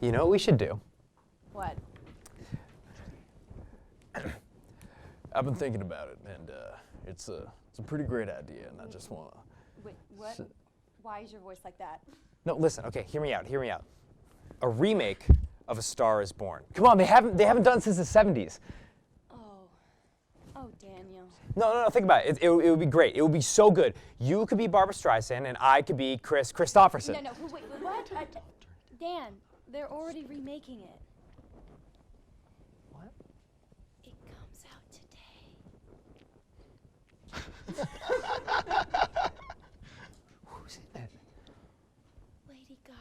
You know what we should do? What? I've been thinking about it, and it's a pretty great idea, and I just want to... Wait, what? Why is your voice like that? No, listen. Okay, hear me out. A remake of A Star Is Born. Come on, they haven't done it since the 70s. Oh, Daniel. No, think about it. It would be great. It would be so good. You could be Barbara Streisand, and I could be Chris Christopherson. No, wait, what? Dan, they're already remaking it. What? It comes out today. Who's in it? Lady Gaga.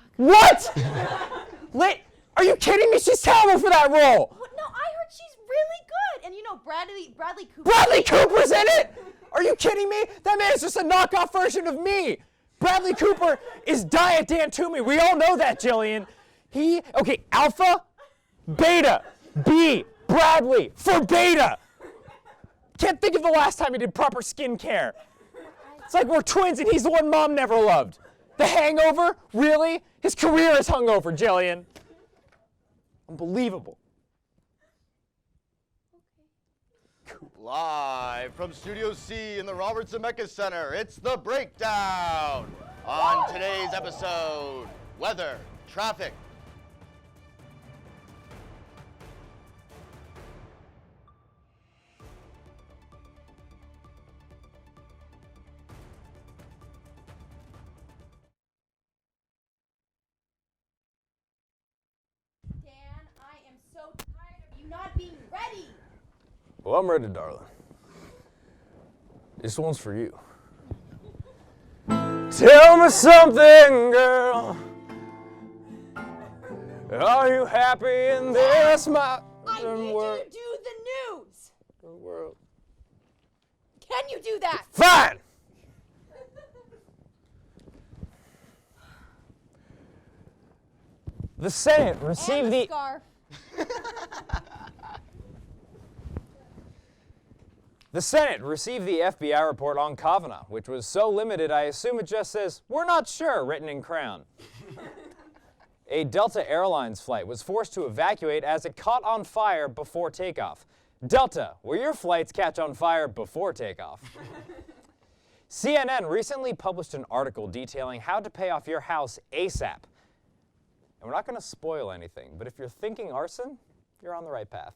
What? Are you kidding me? She's terrible for that role. What? No, I heard she's really good. And you know, Bradley Cooper. Bradley Cooper's in it? Are you kidding me? That man is just a knockoff version of me. Bradley Cooper is Diet Dan Toomey. We all know that, Jillian. Okay, Alpha, Beta, B, Bradley, for Beta. Can't think of the last time he did proper skincare. It's like we're twins and he's the one Mom never loved. The Hangover? Really? His career is hungover, Jillian. Unbelievable. Live from Studio C in the Robert Zemeckis Center, it's The Breakdown. On today's episode, weather, traffic. Dan, I am so tired of you not being ready. Well, I'm ready, darling. This one's for you. Tell me something, girl. Are you happy in this modern world? I need you to do the news. World. Can you do that? Fine! The Senate received And the... scarf. The Senate received the FBI report on Kavanaugh, which was so limited I assume it just says, "We're not sure," written in crayon. A Delta Airlines flight was forced to evacuate as it caught on fire before takeoff. Delta, will your flights catch on fire before takeoff? CNN recently published an article detailing how to pay off your house ASAP. And we're not going to spoil anything, but if you're thinking arson, you're on the right path.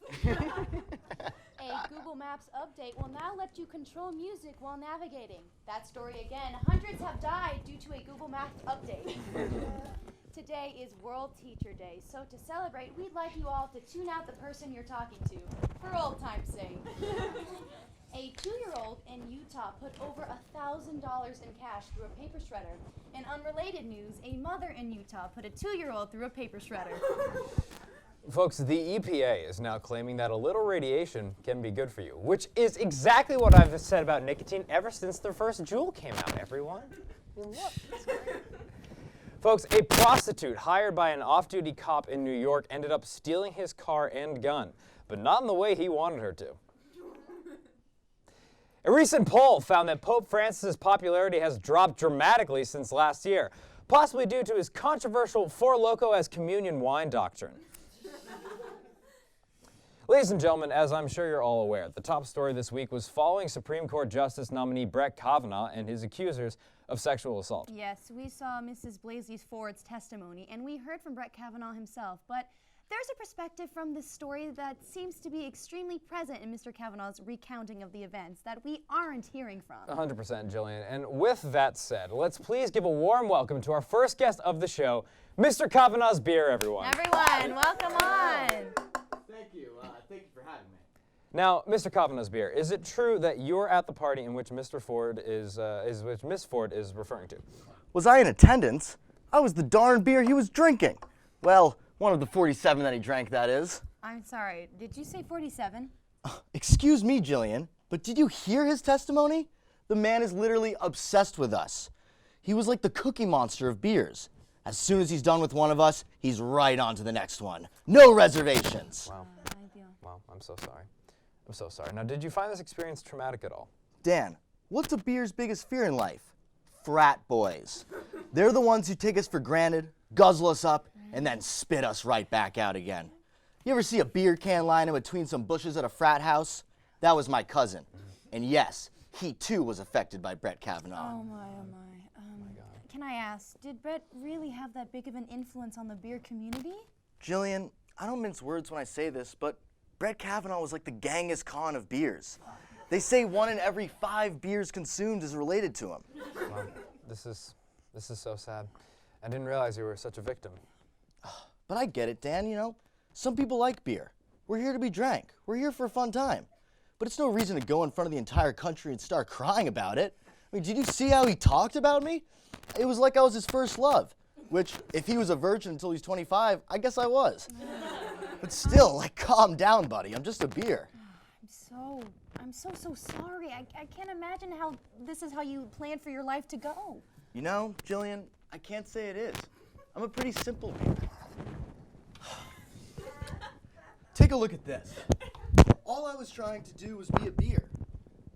A Google Maps update will now let you control music while navigating. That story again. Hundreds have died due to a Google Maps update. Today is World Teacher Day, so to celebrate, we'd like you all to tune out the person you're talking to, for old time's sake. A 2-year-old in Utah put over $1,000 in cash through a paper shredder. In unrelated news, a mother in Utah put a 2-year-old through a paper shredder. Folks, the EPA is now claiming that a little radiation can be good for you, which is exactly what I've said about nicotine ever since the first Juul came out, everyone. I mean, look, it's great. Folks, a prostitute hired by an off-duty cop in New York ended up stealing his car and gun, but not in the way he wanted her to. A recent poll found that Pope Francis's popularity has dropped dramatically since last year, possibly due to his controversial Four Loko as communion wine doctrine. Ladies and gentlemen, as I'm sure you're all aware, the top story this week was following Supreme Court Justice nominee Brett Kavanaugh and his accusers of sexual assault. Yes, we saw Mrs. Blasey Ford's testimony, and we heard from Brett Kavanaugh himself, but there's a perspective from this story that seems to be extremely present in Mr. Kavanaugh's recounting of the events that we aren't hearing from. 100%, Jillian. And with that said, let's please give a warm welcome to our first guest of the show, Mr. Kavanaugh's beer, everyone. Everyone, welcome on. Thank you. Thank you for having me. Now, Mr. Kavanaugh's beer, is it true that you're at the party in which Mr. Ford which Miss Ford is referring to? Was I in attendance? I was the darn beer he was drinking. Well, one of the 47 that he drank, that is. I'm sorry, did you say 47? Excuse me, Jillian, but did you hear his testimony? The man is literally obsessed with us. He was like the Cookie Monster of beers. As soon as he's done with one of us, he's right on to the next one. No reservations. Wow. Wow, I'm so sorry. I'm so sorry. Now, did you find this experience traumatic at all? Dan, what's a beer's biggest fear in life? Frat boys. They're the ones who take us for granted, guzzle us up, and then spit us right back out again. You ever see a beer can lying in between some bushes at a frat house? That was my cousin. And yes, he too was affected by Brett Kavanaugh. Oh my. Can I ask, did Brett really have that big of an influence on the beer community? Jillian, I don't mince words when I say this, but Brett Kavanaugh was like the Genghis Khan of beers. They say 1 in every 5 beers consumed is related to him. Wow, this is so sad. I didn't realize you were such a victim. But I get it, Dan, you know. Some people like beer. We're here to be drank. We're here for a fun time. But it's no reason to go in front of the entire country and start crying about it. I mean, did you see how he talked about me? It was like I was his first love, which, if he was a virgin until he's 25, I guess I was. But still, like, calm down, buddy. I'm just a beer. I'm so sorry. I can't imagine how this is how you planned for your life to go. You know, Jillian, I can't say it is. I'm a pretty simple beer. Take a look at this. All I was trying to do was be a beer.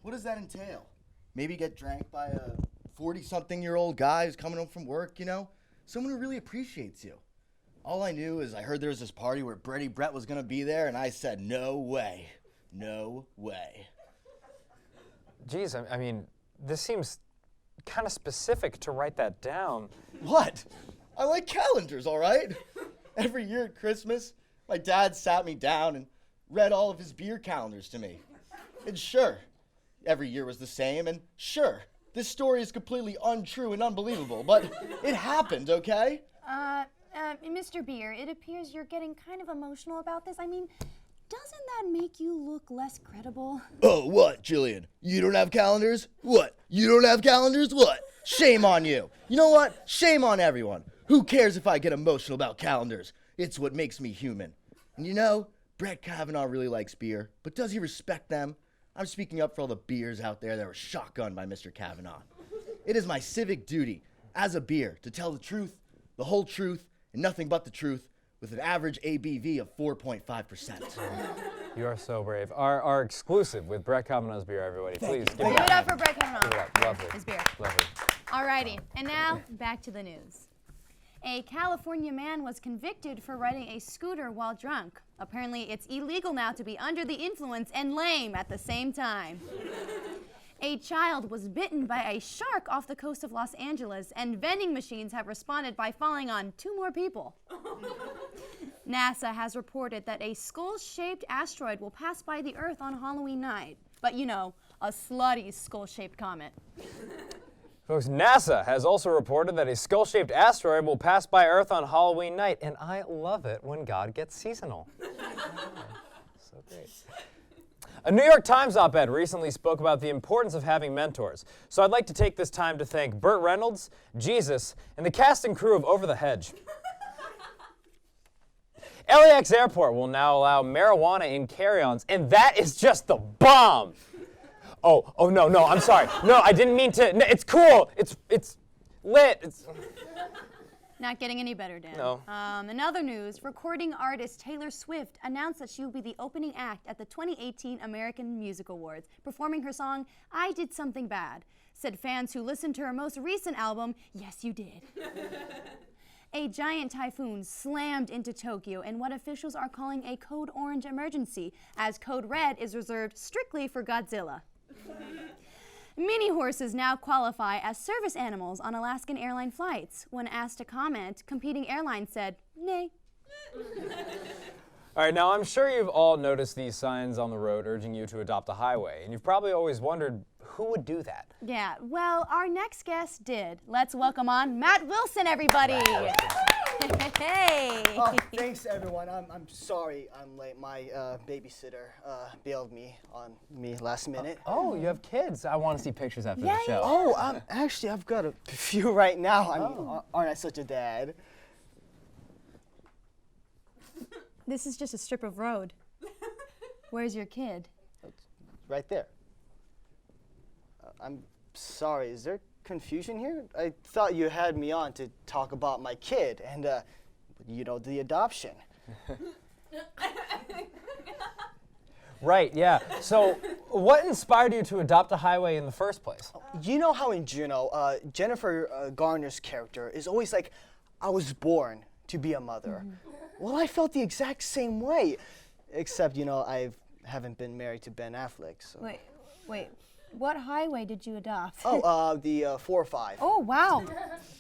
What does that entail? Maybe get drank by a 40-something-year-old guy who's coming home from work, you know? Someone who really appreciates you. All I knew is I heard there was this party where Brett was gonna be there, and I said, no way. No way. Geez, I mean, this seems kind of specific to write that down. What? I like calendars, all right? Every year at Christmas, my dad sat me down and read all of his beer calendars to me. And sure, every year was the same, and sure, this story is completely untrue and unbelievable, but it happened, okay? Mr. Beer, it appears you're getting kind of emotional about this. I mean, doesn't that make you look less credible? Oh, what, Jillian? You don't have calendars? What? You don't have calendars? What? Shame on you. You know what? Shame on everyone. Who cares if I get emotional about calendars? It's what makes me human. And you know, Brett Kavanaugh really likes beer, but does he respect them? I'm speaking up for all the beers out there that were shotgunned by Mr. Kavanaugh. It is my civic duty, as a beer, to tell the truth, the whole truth, and nothing but the truth, with an average ABV of 4.5%. You are so brave. Our exclusive with Brett Kavanaugh's beer, everybody. Please give Give it up for Brett Kavanaugh. Give it up. Lovely. His beer. Lovely. Alrighty, and now back to the news. A California man was convicted for riding a scooter while drunk. Apparently, it's illegal now to be under the influence and lame at the same time. A child was bitten by a shark off the coast of Los Angeles, and vending machines have responded by falling on 2 more people. NASA has reported that a skull-shaped asteroid will pass by the Earth on Halloween night. But you know, a slutty skull-shaped comet. Folks, NASA has also reported that a skull-shaped asteroid will pass by Earth on Halloween night, and I love it when God gets seasonal. So great. A New York Times op-ed recently spoke about the importance of having mentors. So I'd like to take this time to thank Burt Reynolds, Jesus, and the cast and crew of Over the Hedge. LAX Airport will now allow marijuana in carry-ons, and that is just the bomb. Oh, no, I'm sorry. No, I didn't mean to. No, it's cool. It's lit. Not getting any better, Dan. No. In other news, recording artist Taylor Swift announced that she will be the opening act at the 2018 American Music Awards, performing her song, I Did Something Bad. Said fans who listened to her most recent album, yes, you did. A giant typhoon slammed into Tokyo in what officials are calling a Code Orange emergency, as Code Red is reserved strictly for Godzilla. Mini horses now qualify as service animals on Alaskan airline flights. When asked to comment, competing airlines said, nay. All right, now I'm sure you've all noticed these signs on the road urging you to adopt a highway, and you've probably always wondered who would do that. Yeah, well, our next guest did. Let's welcome on Matt Wilson, everybody. Hey. Oh, thanks, everyone. I'm sorry I'm late. My babysitter bailed me on me last minute. Oh, you have kids. I want to see pictures after the show. Oh, actually, I've got a few right now. I mean, aren't I such a dad? This is just a strip of road. Where's your kid? Right there. I'm sorry, is there confusion here? I thought you had me on to talk about my kid and, you know, the adoption. Right, yeah. So what inspired you to adopt a highway in the first place? You know how in Juno, Jennifer Garner's character is always like, I was born to be a mother. Well, I felt the exact same way, except, I haven't been married to Ben Affleck. So. Wait. What highway did you adopt? Oh, the 405. Oh, wow.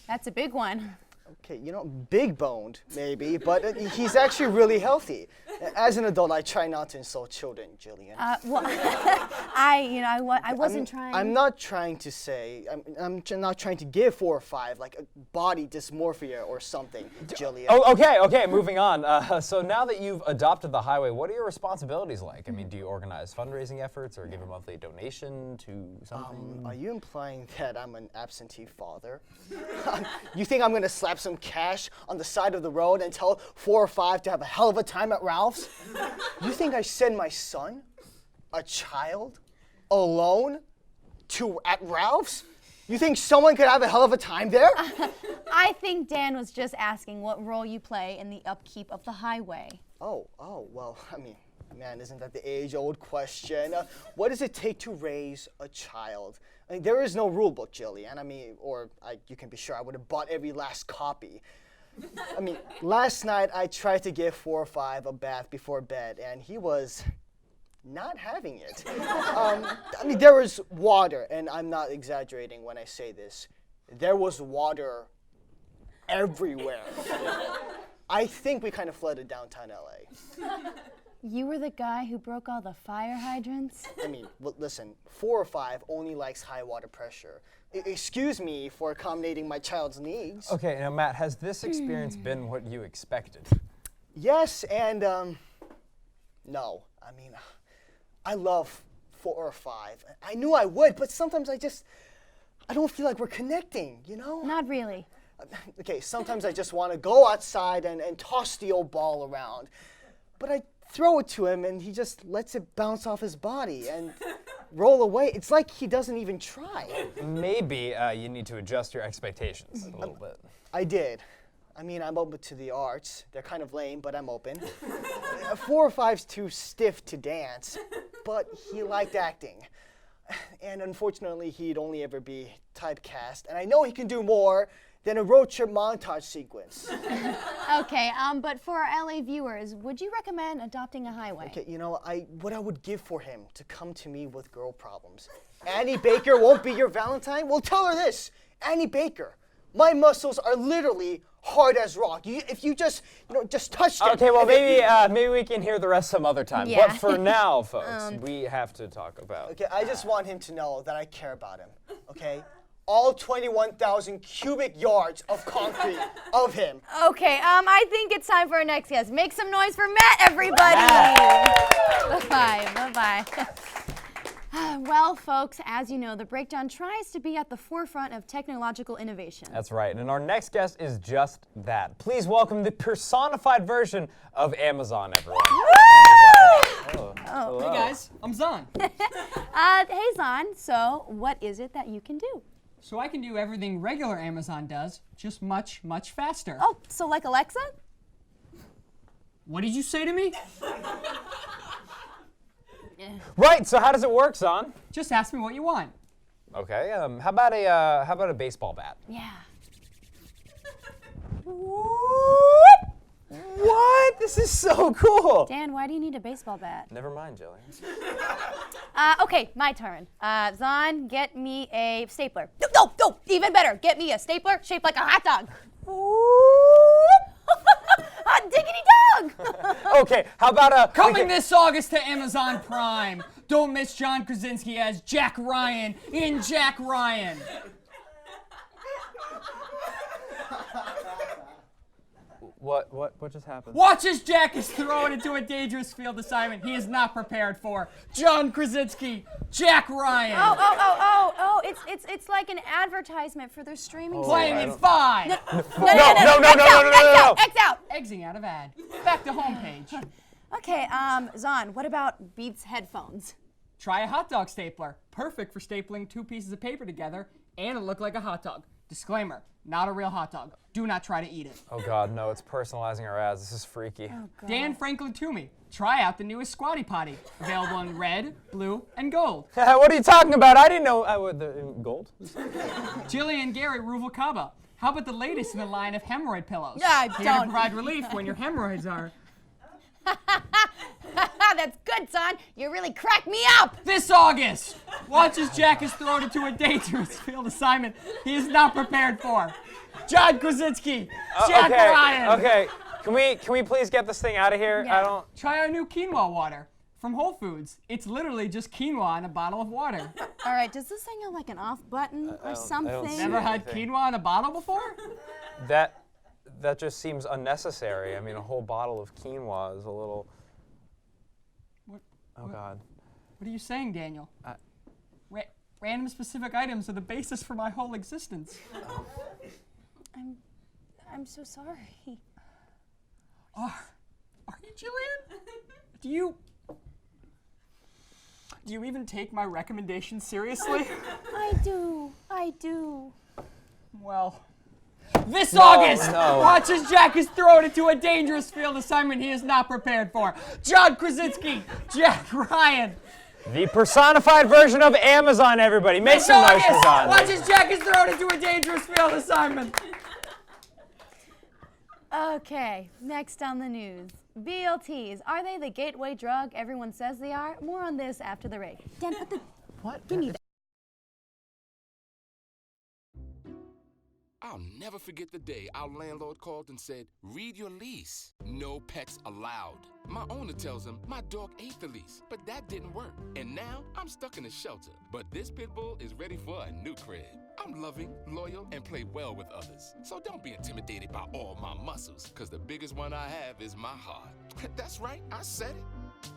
That's a big one. Okay, big boned, maybe, but he's actually really healthy. As an adult, I try not to insult children, Jillian. Well, I wasn't trying. I'm not trying to say, I'm not trying to give 4 or 5, like a body dysmorphia or something, Jillian. Oh, okay, moving on. So now that you've adopted the highway, what are your responsibilities like? I mean, do you organize fundraising efforts or give a monthly donation to something? Are you implying that I'm an absentee father? You think I'm gonna slap some cash on the side of the road and tell 4 or 5 to have a hell of a time at Ralph's? You think I send my son, a child, alone at Ralph's? You think someone could have a hell of a time there? I think Dan was just asking what role you play in the upkeep of the highway. Oh, well, man, isn't that the age-old question? What does it take to raise a child? There is no rule book, Jillian. You can be sure I would have bought every last copy. Last night I tried to give 4 or 5 a bath before bed, and he was not having it. There was water, and I'm not exaggerating when I say this. There was water everywhere. I think we kind of flooded downtown LA. You were the guy who broke all the fire hydrants? Listen, 4 or 5 only likes high water pressure. Excuse me for accommodating my child's needs. Okay, now Matt, has this experience been what you expected? Yes, and no. I love 4 or 5. I knew I would, but sometimes I don't feel like we're connecting, Not really. Okay, sometimes I just want to go outside and toss the old ball around. But I throw it to him, and he just lets it bounce off his body and roll away. It's like he doesn't even try. Maybe you need to adjust your expectations a little bit. I did. I'm open to the arts. They're kind of lame, but I'm open. 4 or 5's too stiff to dance, but he liked acting. And unfortunately, he'd only ever be typecast. And I know he can do more than a road trip montage sequence. Okay, but for our LA viewers, would you recommend adopting a highway? Okay, what I would give for him to come to me with girl problems. Annie Baker won't be your Valentine? Well, tell her this. Annie Baker, my muscles are literally hard as rock. If you just touch them. Okay, well, maybe we can hear the rest some other time. Yeah. But for now, folks, we have to talk about... Okay, I just want him to know that I care about him, okay? All 21,000 cubic yards of concrete of him. Okay, I think it's time for our next guest. Make some noise for Matt, everybody. Bye-bye. Well, folks, as you know, The Breakdown tries to be at the forefront of technological innovation. That's right, and our next guest is just that. Please welcome the personified version of Amazon, everyone. Oh. Hey guys, I'm Zahn. Hey, Zahn, so what is it that you can do? So I can do everything regular Amazon does, just much, much faster. Oh, so like Alexa? What did you say to me? Right, so how does it work, Zahn? Just ask me what you want. Okay, how about a baseball bat? Yeah. What? This is so cool. Dan, why do you need a baseball bat? Never mind, Jillian. Okay, my turn. Zahn, get me a stapler. No, even better. Get me a stapler shaped like a hot dog. Hot diggity dog! Okay, how about a... Coming this August to Amazon Prime. Don't miss John Krasinski as Jack Ryan in Jack Ryan. What just happened? Watch as Jack is thrown into a dangerous field assignment he is not prepared for. John Krasinski, Jack Ryan. Oh, it's like an advertisement for their streaming Playing in service. 5. No. X out. Exiting out of ad. Back to homepage. Okay, Zahn, what about Beats headphones? Try a hot dog stapler. Perfect for stapling 2 pieces of paper together and it look like a hot dog. Disclaimer, not a real hot dog. Do not try to eat it. Oh God, no, it's personalizing our ads. This is freaky. Oh, God. Dan Franklin Toomey. Try out the newest Squatty Potty. Available in red, blue, and gold. What are you talking about? I didn't know. Gold? Jillian Garret Ruvalcaba. How about the latest in the line of hemorrhoid pillows? I Here to don't. provide relief when your hemorrhoids are. That's good, son. You really cracked me up. This August, watch as Jack is thrown into a dangerous field assignment he is not prepared for. John Krasinski, Jack Ryan. Okay. Can we please get this thing out of here? Yeah. I don't. Try our new quinoa water from Whole Foods. It's literally just quinoa in a bottle of water. All right, does this thing have like an off button or something? see Never had anything. quinoa in a bottle before? That just seems unnecessary. I mean, a whole bottle of quinoa is a little. Oh God. What are you saying, Daniel? Random specific items are the basis for my whole existence. I'm so sorry. Are you, Jillian? Do you even take my recommendation seriously? I do. Well, this August, no. watch as Jack is thrown into a dangerous field assignment he is not prepared for. John Krasinski, Jack Ryan. The personified version of Amazon, everybody. Make This some noise August, for John. watch as Jack is thrown into a dangerous field assignment. Okay, next on the news. BLTs, are they the gateway drug everyone says they are? More on this after the break. Dan, put the... What? Give me that. I'll never forget the day our landlord called and said, read your lease. No pets allowed. My owner tells him my dog ate the lease, but that didn't work. And now I'm stuck in a shelter. But this pit bull is ready for a new crib. I'm loving, loyal, and play well with others. So don't be intimidated by all my muscles, because the biggest one I have is my heart. That's right, I said it.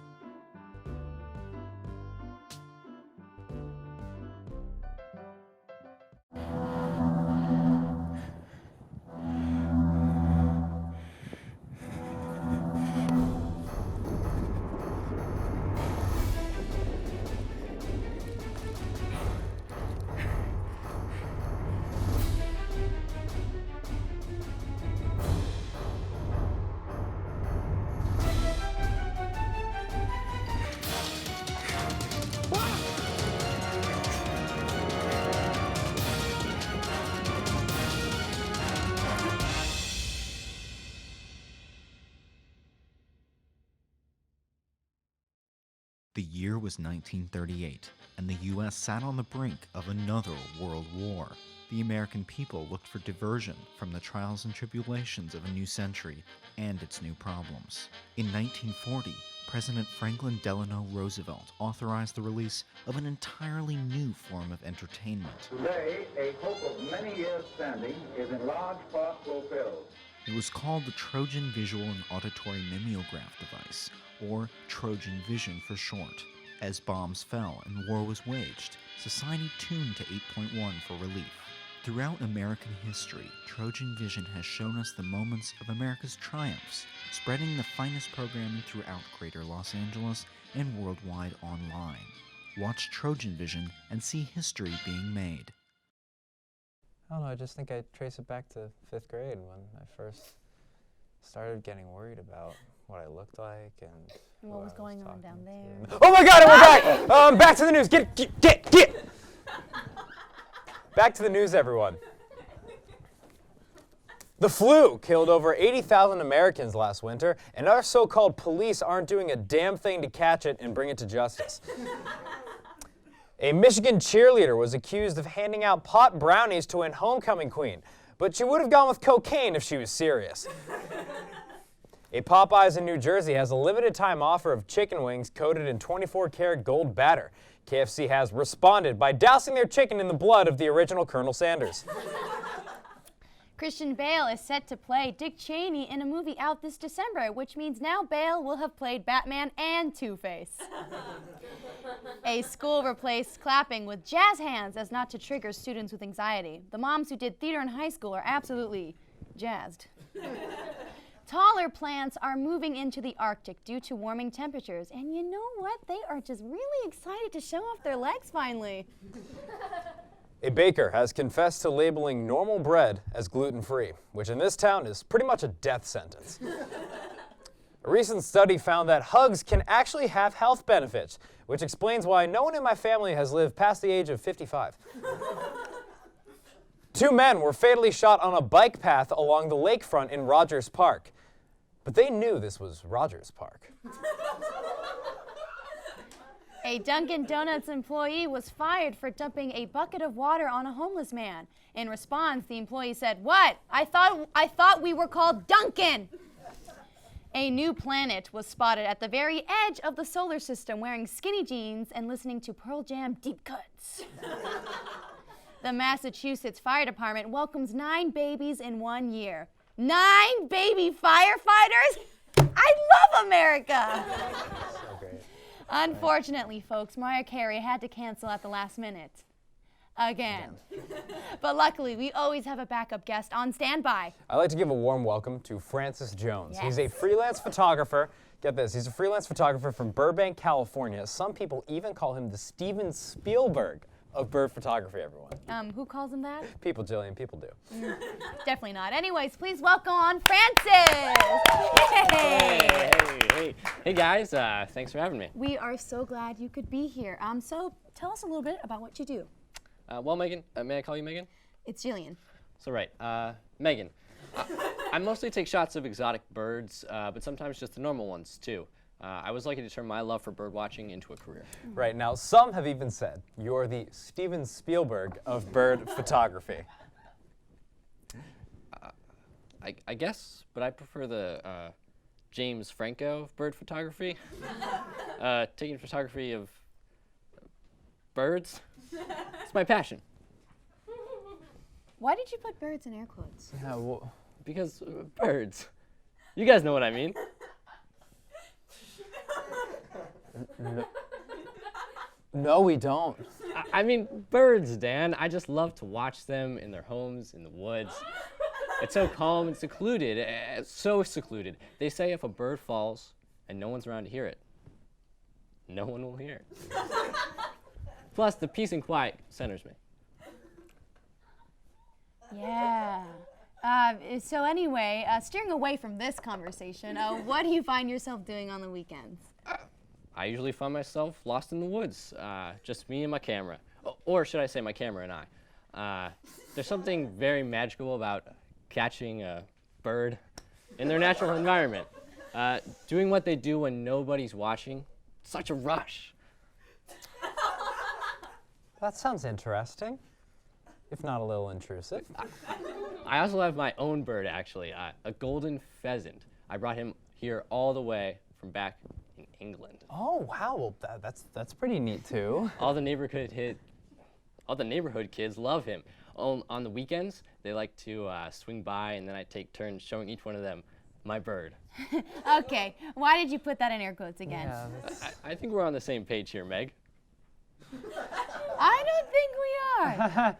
The year was 1938, and the U.S. sat on the brink of another world war. The American people looked for diversion from the trials and tribulations of a new century and its new problems. In 1940, President Franklin Delano Roosevelt authorized the release of an entirely new form of entertainment. Today, a hope of many years standing is in large part fulfilled. It was called the Trojan Visual and Auditory Mimeograph Device, or Trojan Vision for short. As bombs fell and war was waged, society tuned to 8.1 for relief. Throughout American history, Trojan Vision has shown us the moments of America's triumphs, spreading the finest programming throughout Greater Los Angeles and worldwide online. Watch Trojan Vision and see history being made. I don't know, I just think I trace it back to 5th grade when I first started getting worried about what I looked like and What was I going on talking down to. there? Oh my God, and we're back! Back to the news. Get! Back to the news, everyone. The flu killed over 80,000 Americans last winter, and our so-called police aren't doing a damn thing to catch it and bring it to justice. A Michigan cheerleader was accused of handing out pot brownies to an homecoming queen, but she would have gone with cocaine if she was serious. A Popeyes in New Jersey has a limited time offer of chicken wings coated in 24-karat gold batter. KFC has responded by dousing their chicken in the blood of the original Colonel Sanders. Christian Bale is set to play Dick Cheney in a movie out this December, which means now Bale will have played Batman and Two-Face. A school replaced clapping with jazz hands as not to trigger students with anxiety. The moms who did theater in high school are absolutely jazzed. Taller plants are moving into the Arctic due to warming temperatures. And you know what? They are just really excited to show off their legs finally. A baker has confessed to labeling normal bread as gluten-free, which in this town is pretty much a death sentence. A recent study found that hugs can actually have health benefits, which explains why no one in my family has lived past the age of 55. 2 men were fatally shot on a bike path along the lakefront in Rogers Park. But they knew this was Rogers Park. A Dunkin' Donuts employee was fired for dumping a bucket of water on a homeless man. In response, the employee said, "What? I thought we were called Dunkin'." A new planet was spotted at the very edge of the solar system wearing skinny jeans and listening to Pearl Jam deep cuts. The Massachusetts Fire Department welcomes 9 babies in 1 year. 9 baby firefighters? I love America! So great. Unfortunately, folks, Mariah Carey had to cancel at the last minute. Again. But luckily, we always have a backup guest on standby. I'd like to give a warm welcome to Francis Jones. Yes. He's a freelance photographer. Get this, he's a freelance photographer from Burbank, California. Some people even call him the Steven Spielberg of bird photography, everyone. Who calls him that? People, Jillian, people do. Definitely not. Anyways, please welcome on Francis! Yay! Hey guys, thanks for having me. We are so glad you could be here. So tell us a little bit about what you do. Well, Megan, may I call you Megan? It's Jillian. So right, Megan. I mostly take shots of exotic birds, but sometimes just the normal ones too. I was lucky to turn my love for bird watching into a career. Right, now some have even said you're the Steven Spielberg of bird photography. I guess, but I prefer the James Franco of bird photography. Taking photography of birds, it's my passion. Why did you put birds in air quotes? Yeah, well, because birds. You guys know what I mean. No, we don't. I mean, birds, Dan. I just love to watch them in their homes, in the woods. It's so calm and secluded, so secluded. They say if a bird falls and no one's around to hear it, no one will hear it. Plus, the peace and quiet centers me. Yeah. So anyway, steering away from this conversation, what do you find yourself doing on the weekends? I usually find myself lost in the woods, just me and my camera. Or should I say my camera and I. There's something very magical about catching a bird in their natural environment. Doing what they do when nobody's watching, such a rush. That sounds interesting, if not a little intrusive. I also have my own bird, actually, a golden pheasant. I brought him here all the way from back in England. Oh wow, well, that's pretty neat too. All the neighborhood kids love him. On the weekends, they like to swing by, and then I take turns showing each one of them my bird. Okay, why did you put that in air quotes again? Yeah, I think we're on the same page here, Meg. I don't think we are.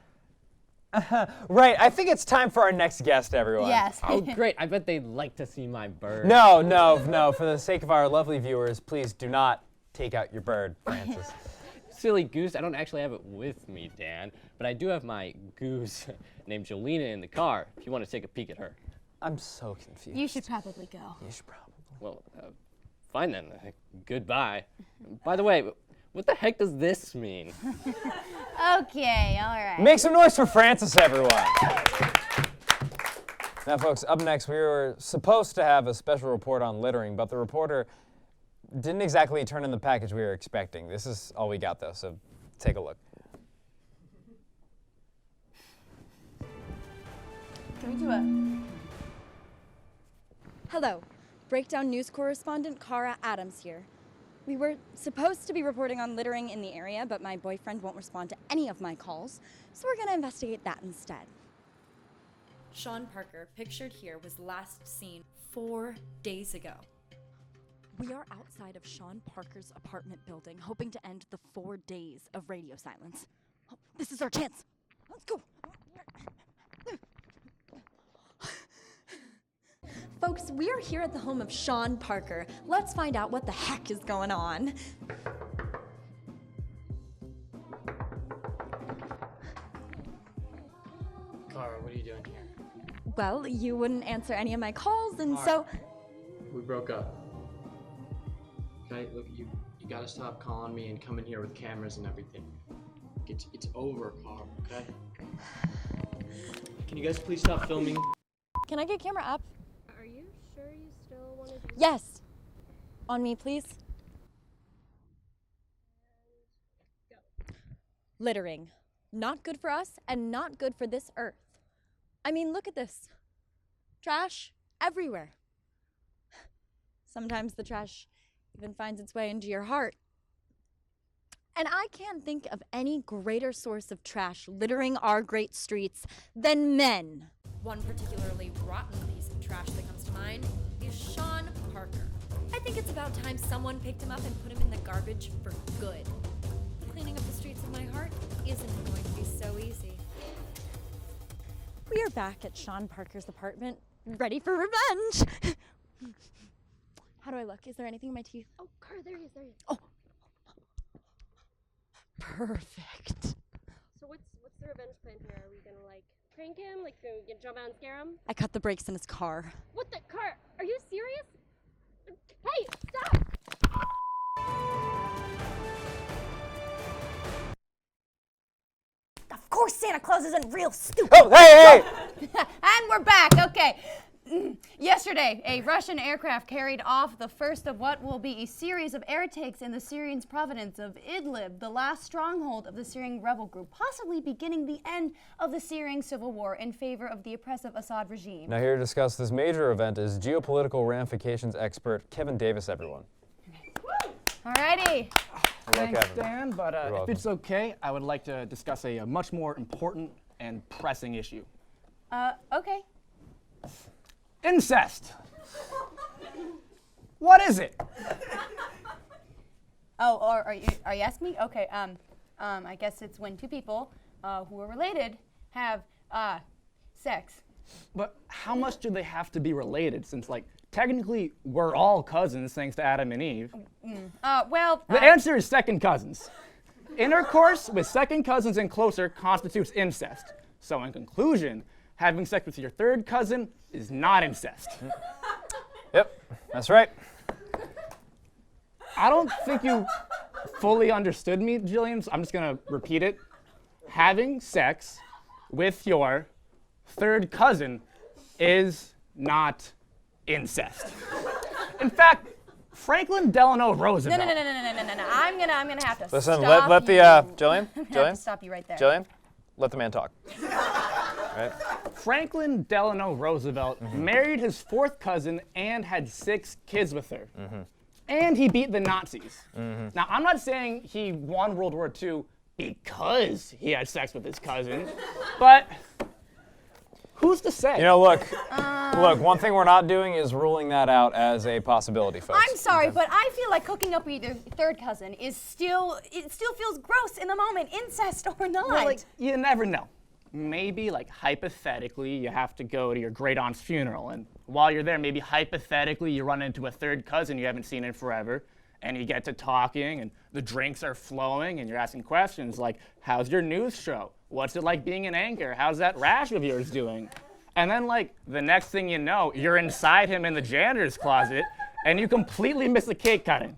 Right, I think it's time for our next guest, everyone. Yes. Oh, great. I bet they'd like to see my bird. No. For the sake of our lovely viewers, please do not take out your bird, Francis. Silly goose, I don't actually have it with me, Dan, but I do have my goose named Jolena in the car, if you want to take a peek at her. I'm so confused. You should probably go. You should probably. Well, fine then. Goodbye. By the way, what the heck does this mean? Okay, all right. Make some noise for Francis, everyone. Now, folks, up next, we were supposed to have a special report on littering, but the reporter didn't exactly turn in the package we were expecting. This is all we got, though, so take a look. Can we do a... Hello, Breakdown News correspondent Cara Adams here. We were supposed to be reporting on littering in the area, but my boyfriend won't respond to any of my calls, so we're gonna investigate that instead. Sean Parker, pictured here, was last seen 4 days ago. We are outside of Sean Parker's apartment building, hoping to end the 4 days of radio silence. Oh, this is our chance. Let's go. Folks, we are here at the home of Sean Parker. Let's find out what the heck is going on. Cara, what are you doing here? Well, you wouldn't answer any of my calls, and so... We broke up. Okay, look, you gotta stop calling me and come in here with cameras and everything. It's over, Cara, okay? Can you guys please stop filming? Can I get camera up? Are you sure you still want to do Yes. On me, please. Go. Littering. Not good for us and not good for this earth. I mean, look at this. Trash everywhere. Sometimes the trash even finds its way into your heart. And I can't think of any greater source of trash littering our great streets than men. One particularly rotten piece of trash that comes to mind is Sean Parker. I think it's about time someone picked him up and put him in the garbage for good. Cleaning up the streets of my heart isn't going to be so easy. We are back at Sean Parker's apartment, ready for revenge. How do I look? Is there anything in my teeth? Oh, Carter, there he is, there he is. Oh. Perfect. So what's the revenge plan here? Are we gonna like prank him? Like gonna jump out and scare him? I cut the brakes in his car. What the car? Are you serious? Hey, stop! Of course Santa Claus isn't real stupid. Oh, hey! And we're back, okay. Yesterday, a Russian aircraft carried off the first of what will be a series of air takes in the Syrian province of Idlib, the last stronghold of the Syrian rebel group, possibly beginning the end of the Syrian civil war in favor of the oppressive Assad regime. Now here to discuss this major event is geopolitical ramifications expert Kevin Davis, everyone. Alrighty. Thanks, Dan, but if it's okay, I would like to discuss a much more important and pressing issue. Okay. Incest. What is it? Oh, or are you asking me? Okay. I guess it's when two people who are related have sex. But how much do they have to be related? Since, like, technically we're all cousins thanks to Adam and Eve. Well. The answer is second cousins. Intercourse with second cousins and closer constitutes incest. So, in conclusion, having sex with your third cousin is not incest. Yep, that's right. I don't think you fully understood me, Jillian, so I'm just gonna repeat it. Having sex with your third cousin is not incest. In fact, Franklin Delano Roosevelt. No. I'm gonna have to Listen, stop let the you. Jillian. I'm gonna Jillian. have to stop you right there. Jillian, let the man talk. Right. Franklin Delano Roosevelt married his fourth cousin and had 6 kids with her. And he beat the Nazis. Now, I'm not saying he won World War II because he had sex with his cousin, but who's to say? You know, look, one thing we're not doing is ruling that out as a possibility, folks. I'm sorry, but I feel like hooking up with your third cousin is still feels gross in the moment, incest or not. Well, like, you never know. Maybe, like, hypothetically, you have to go to your great aunt's funeral, and while you're there, maybe hypothetically you run into a third cousin you haven't seen in forever, and you get to talking, and the drinks are flowing, and you're asking questions like, how's your news show? What's it like being an anchor? How's that rash of yours doing? And then, like, the next thing you know, you're inside him in the janitor's closet, and you completely miss the cake cutting.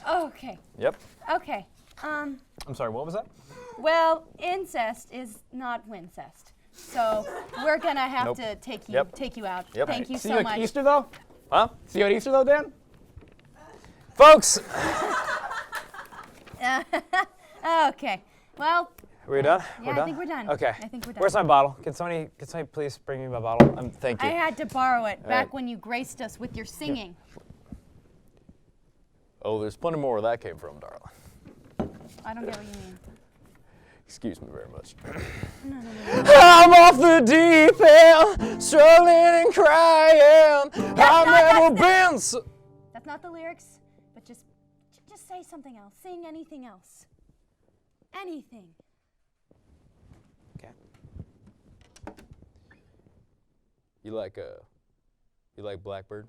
Okay. Yep. Okay. I'm sorry, what was that? Well, incest is not wincest. So we're gonna have to take you out. Yep. Thank you See so you at much. Easter, though? Huh? See you at Easter, though, Dan? Folks! Okay. Well. Are we done? Yeah, We're I done? think we're done. Okay. I think we're done. Where's my bottle? Can somebody please bring me my bottle? Thank you. I had to borrow it All back right. when you graced us with your singing. Oh, there's plenty more where that came from, darling. I don't get what you mean. Excuse me very much. I'm off the deep end, struggling and crying. I've never been so. That's not the lyrics, but just say something else. Sing anything else. Anything. Okay. You like Blackbird?